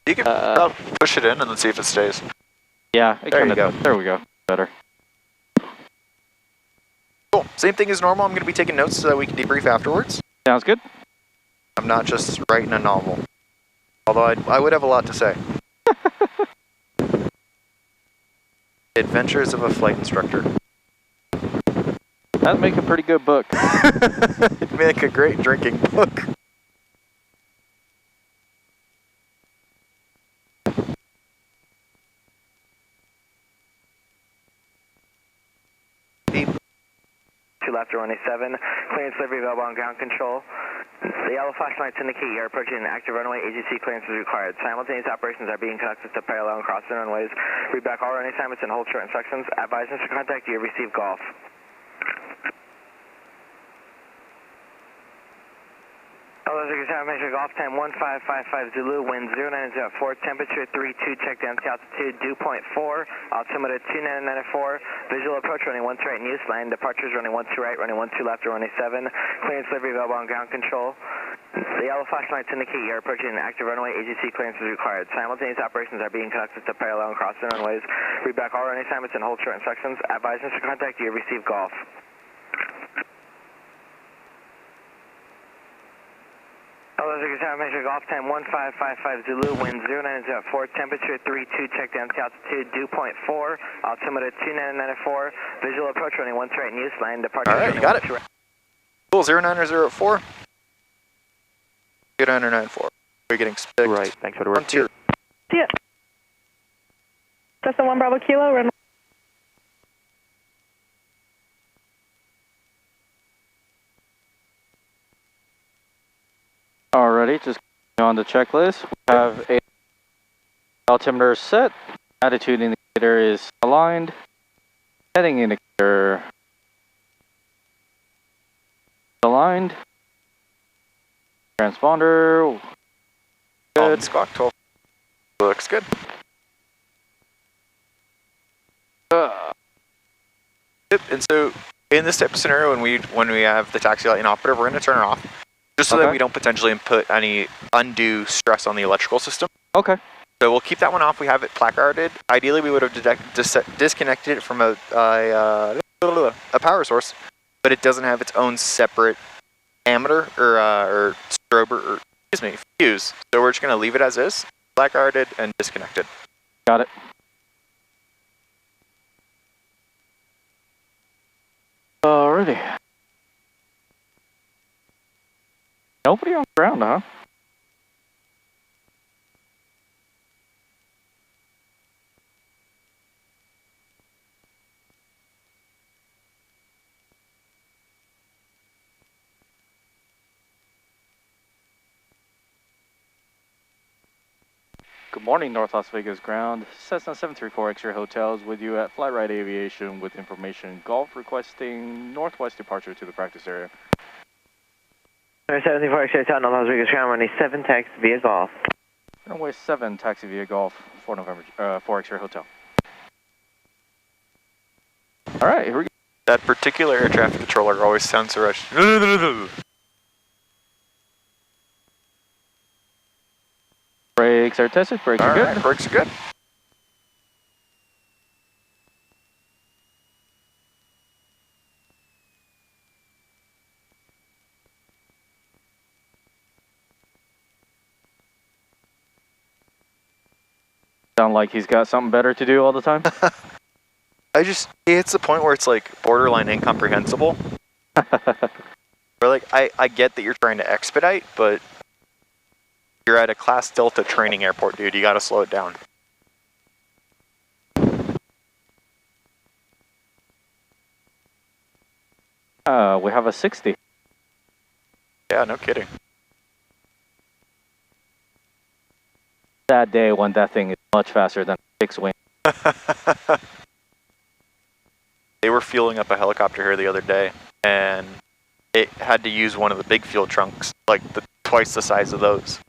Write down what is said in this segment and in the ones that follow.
You can push it in and let's see if it stays. Yeah, it there you go. There we go. Better. Cool. Same thing as normal. I'm going to be taking notes so that we can debrief afterwards. Sounds good. I'm not just writing a novel. Although I would have a lot to say. Adventures of a Flight Instructor. That'd make a pretty good book. It'd make a great drinking book. Left runway 7, clearance delivery available on ground control. The yellow flashlights indicate you are approaching an active runway. AGC clearance is required. Simultaneous operations are being conducted to parallel and cross the runways. Read back all runway assignments and hold short instructions. Advise Mr. Contact you have received golf. Hello, Measure golf time 1555 Zulu, wind 0904, temperature 32, check down to altitude dew point 4, altimeter 2994, visual approach running 12 right and use, line departures running 12 right, running 12 left, runway 7, clearance delivery available on ground control. The yellow flashlights indicate you are approaching an active runway. AGC clearance is required. Simultaneous operations are being conducted to parallel and cross the runways. Read back all runway assignments and hold short instructions. Advise Mr. Contact you have received golf. Hello, Measure golf time 1555 Zulu, wind 0904, temperature 32, check down to altitude dew point 4, altimeter 2994, visual approach running 12 right and use, line departure. Alright, you got it. Cool, 0904. 0994. We're getting spicked. Right, thanks for the work. See it. Cessna 1 Bravo Kilo, run. Alrighty, just on the checklist. We have a altimeter set, attitude indicator is aligned, heading indicator aligned, transponder good. Squawk 12 looks good. Yep, and so in this type of scenario, when we have the taxi light inoperative, we're going to turn it off. Just so that we don't potentially input any undue stress on the electrical system. Okay. So we'll keep that one off. We have it placarded. Ideally, we would have disconnected it from a power source, but it doesn't have its own separate ammeter or strobe or fuse. So we're just going to leave it as is, placarded and disconnected. Got it. Alrighty. Nobody on the ground, huh? Good morning, North Las Vegas ground. Cessna 734 X-ray Hotels with you at Flight Right Aviation with information golf requesting northwest departure to the practice area. 74 X-ray Hotel, North Las Vegas ground, runway 7, taxi via golf. Runway 7, taxi via golf, 4 X-ray Hotel. Alright, here we go. That particular air traffic controller always sounds so rushed. Brakes are tested, brakes are good. Brakes are good. Sound like he's got something better to do all the time? It's the point where it's like borderline incomprehensible. Or like, I get that you're trying to expedite, but you're at a Class Delta training airport, dude. You gotta slow it down. We have a 60. Yeah, no kidding. That day when that thing is much faster than a 6-wing. They were fueling up a helicopter here the other day, and it had to use one of the big fuel trunks, like twice the size of those.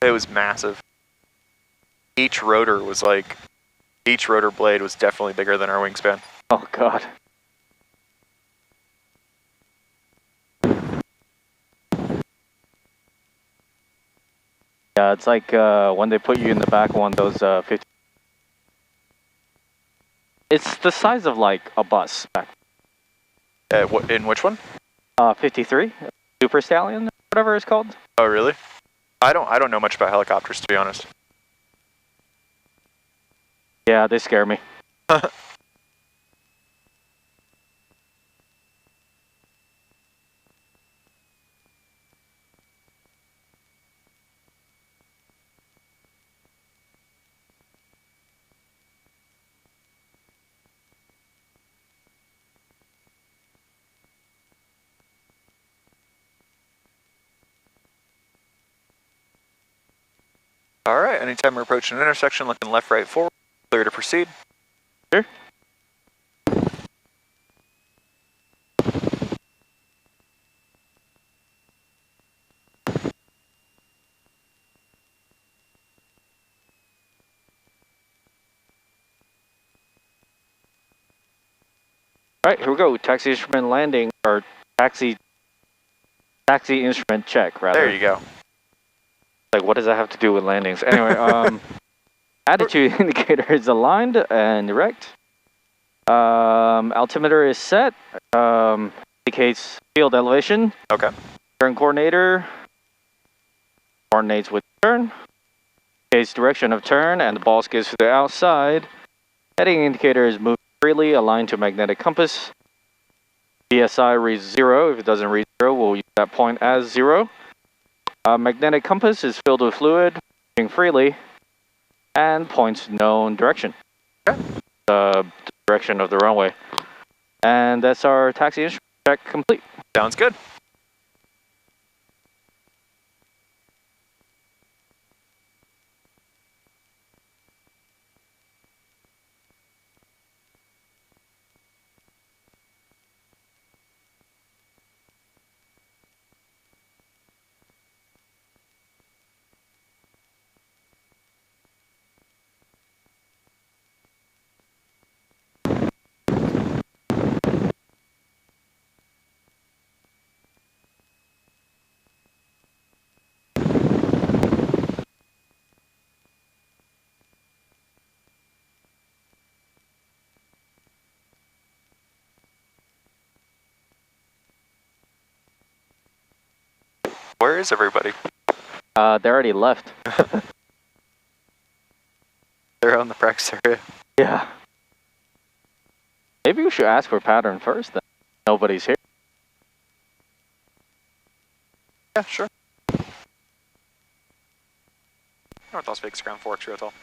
It was massive. Each rotor blade was definitely bigger than our wingspan. Oh god. Yeah, it's like when they put you in the back of one of those 50. It's the size of like a bus back. In which one? 53, Super Stallion, whatever it's called. Oh, really? I don't know much about helicopters, to be honest. Yeah, they scare me. All right, anytime we're approaching an intersection, looking left, right, forward, clear to proceed. Sure. All right, here we go. Taxi instrument landing, or taxi instrument check, rather. There you go. Like, what does that have to do with landings? Anyway, attitude indicator is aligned and erect. Altimeter is set. Indicates field elevation. Okay. Turn coordinator coordinates with turn. Indicates direction of turn, and the ball skids to the outside. Heading indicator is moving freely, aligned to magnetic compass. PSI reads 0. If it doesn't read 0, we'll use that point as 0. Magnetic compass is filled with fluid, moving freely, and points known direction. Okay. The direction of the runway. And that's our taxi instrument check complete. Sounds good. Where is everybody? They already left. They're on the practice area. Yeah. Maybe we should ask for pattern first then. Nobody's here. Yeah, sure. North Las Vegas ground 4 True Hotel.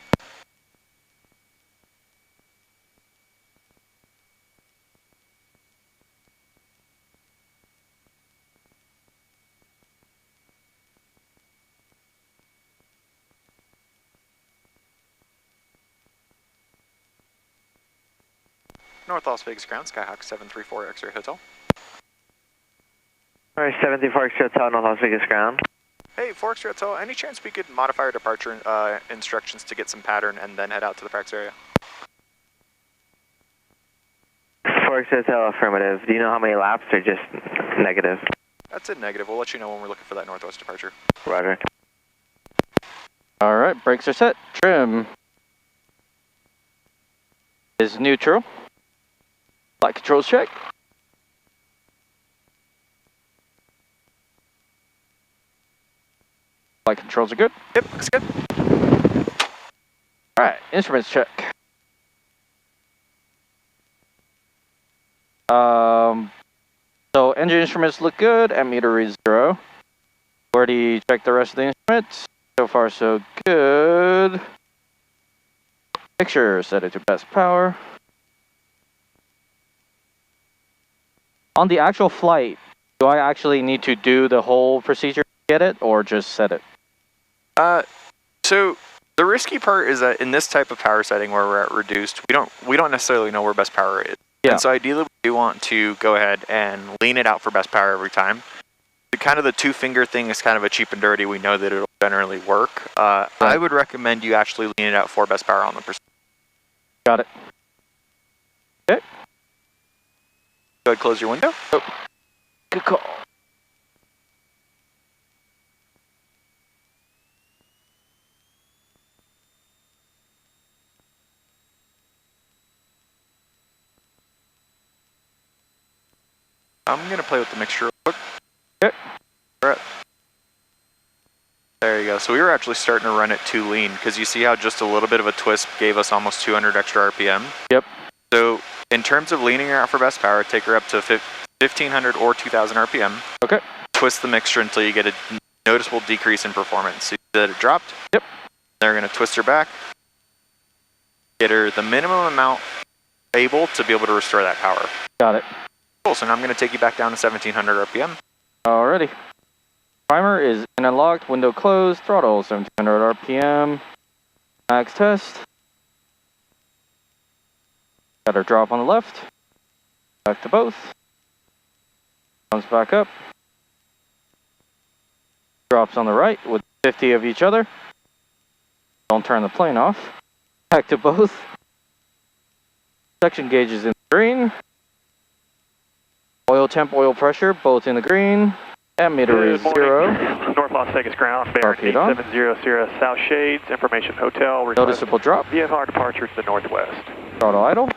North Las Vegas ground, Skyhawk 734 X-ray Hotel. Alright, 74 X Hotel, North Las Vegas ground. Hey, 4 X-ray Hotel, any chance we could modify our departure instructions to get some pattern and then head out to the practice area? 4 X Hotel, affirmative. Do you know how many laps or just negative? That's a negative. We'll let you know when we're looking for that northwest departure. Roger. All right, brakes are set. Trim is neutral. Flight controls check. Flight controls are good. Yep, looks good. All right, instruments check. So engine instruments look good. Ammeter reads 0. Already checked the rest of the instruments. So far, so good. Picture set it to best power. On the actual flight, do I actually need to do the whole procedure to get it, or just set it? So the risky part is that in this type of power setting where we're at reduced, we don't necessarily know where best power is. Yeah. And so ideally we do want to go ahead and lean it out for best power every time. The 2-finger thing is kind of a cheap and dirty. We know that it'll generally work. Right. I would recommend you actually lean it out for best power on the procedure. Got it. Okay. Go ahead, close your window. Oh. Good call. I'm going to play with the mixture real quick. Okay. Right. There you go. So we were actually starting to run it too lean because you see how just a little bit of a twist gave us almost 200 extra RPM? Yep. So in terms of leaning her out for best power, take her up to 1500 or 2000 RPM. Okay. Twist the mixture until you get a noticeable decrease in performance. So you see that it dropped? Yep. Then we're going to twist her back. Get her the minimum amount able to be able to restore that power. Got it. Cool, so now I'm going to take you back down to 1700 RPM. Alrighty. Primer is in and locked, window closed, throttle 1700 RPM. Max test. Got her drop on the left. Back to both. Comes back up. Drops on the right with 50 of each other. Don't turn the plane off. Back to both. Section gauge is in the green. Oil temp, oil pressure, both in the green. Ammeter is 0. North Las Vegas ground, bearing 8700 Sierra South Shades, information hotel. Noticeable drop. VFR departure to the northwest. Throttle idle.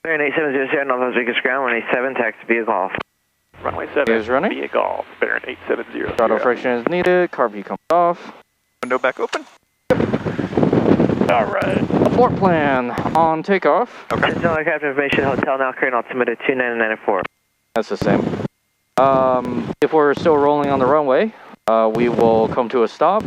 Bearing 8700 Sierra, North Las Vegas ground, runway 7, taxi via Golf. Runway 7, is running. via Golf, bearing 870. Throttle friction is needed. Carb heat comes off. Window back open. Alright. Abort plan on takeoff. Okay. Central aircraft information, hotel now current altimeter 2994. That's the same. If we're still rolling on the runway, we will come to a stop.